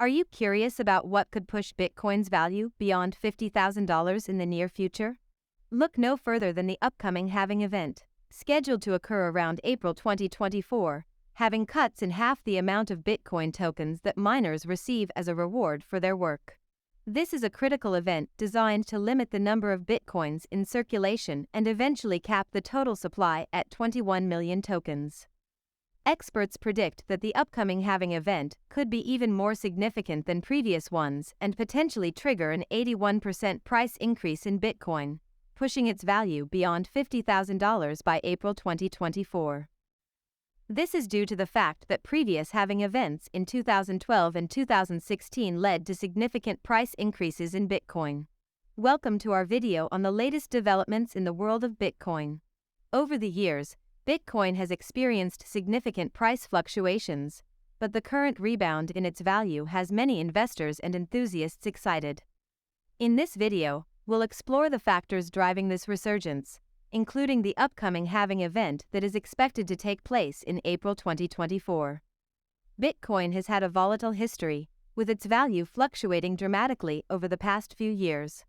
Are you curious about what could push Bitcoin's value beyond $50,000 in the near future? Look no further than the upcoming halving event, scheduled to occur around April 2024, having cuts in half the amount of Bitcoin tokens that miners receive as a reward for their work. This is a critical event designed to limit the number of Bitcoins in circulation and eventually cap the total supply at 21 million tokens. Experts predict that the upcoming halving event could be even more significant than previous ones and potentially trigger an 81% price increase in Bitcoin, pushing its value beyond $50,000 by April 2024. This is due to the fact that previous halving events in 2012 and 2016 led to significant price increases in Bitcoin. Welcome to our video on the latest developments in the world of Bitcoin. Over the years, Bitcoin has experienced significant price fluctuations, but the current rebound in its value has many investors and enthusiasts excited. In this video, we'll explore the factors driving this resurgence, including the upcoming halving event that is expected to take place in April 2024. Bitcoin has had a volatile history, with its value fluctuating dramatically over the past few years.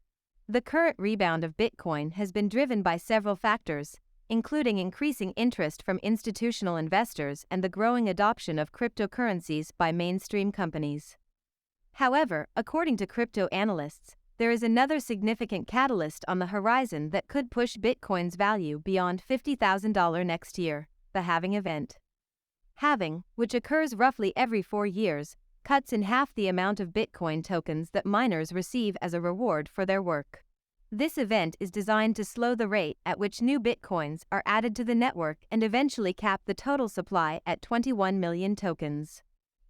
The current rebound of Bitcoin has been driven by several factors, including increasing interest from institutional investors and the growing adoption of cryptocurrencies by mainstream companies. However, according to crypto analysts, there is another significant catalyst on the horizon that could push Bitcoin's value beyond $50,000 next year: the halving event. Halving, which occurs roughly every 4 years, cuts in half the amount of Bitcoin tokens that miners receive as a reward for their work. This event is designed to slow the rate at which new Bitcoins are added to the network and eventually cap the total supply at 21 million tokens.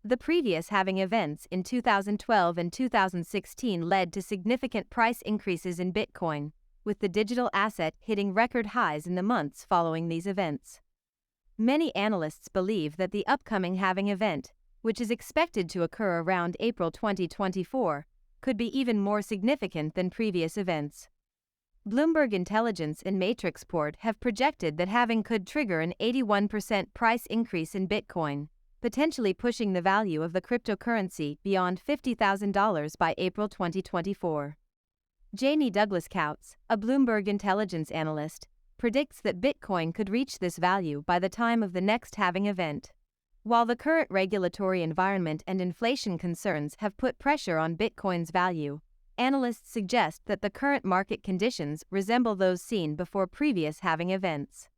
The previous halving events in 2012 and 2016 led to significant price increases in Bitcoin, with the digital asset hitting record highs in the months following these events. Many analysts believe that the upcoming halving event, which is expected to occur around April 2024, could be even more significant than previous events. Bloomberg Intelligence and Matrixport have projected that halving could trigger an 81% price increase in Bitcoin, potentially pushing the value of the cryptocurrency beyond $50,000 by April 2024. Jamie Douglas-Coutts, a Bloomberg Intelligence analyst, predicts that Bitcoin could reach this value by the time of the next halving event. While the current regulatory environment and inflation concerns have put pressure on Bitcoin's value, analysts suggest that the current market conditions resemble those seen before previous halving events.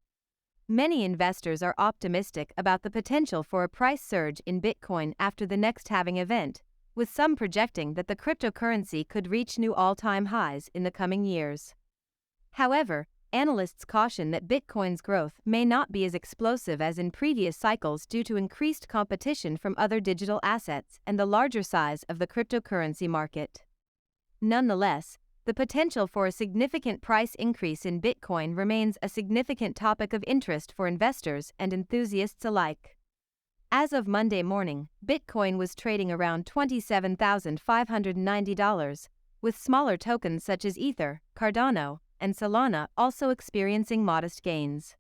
Many investors are optimistic about the potential for a price surge in Bitcoin after the next halving event, with some projecting that the cryptocurrency could reach new all-time highs in the coming years. However, analysts caution that Bitcoin's growth may not be as explosive as in previous cycles due to increased competition from other digital assets and the larger size of the cryptocurrency market. Nonetheless, the potential for a significant price increase in Bitcoin remains a significant topic of interest for investors and enthusiasts alike. As of Monday morning, Bitcoin was trading around $27,590, with smaller tokens such as Ether, Cardano, and Solana also experiencing modest gains.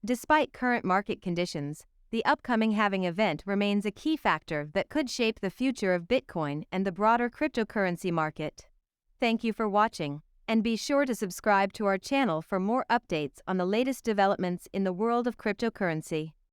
Despite current market conditions, the upcoming halving event remains a key factor that could shape the future of Bitcoin and the broader cryptocurrency market. Thank you for watching, and be sure to subscribe to our channel for more updates on the latest developments in the world of cryptocurrency.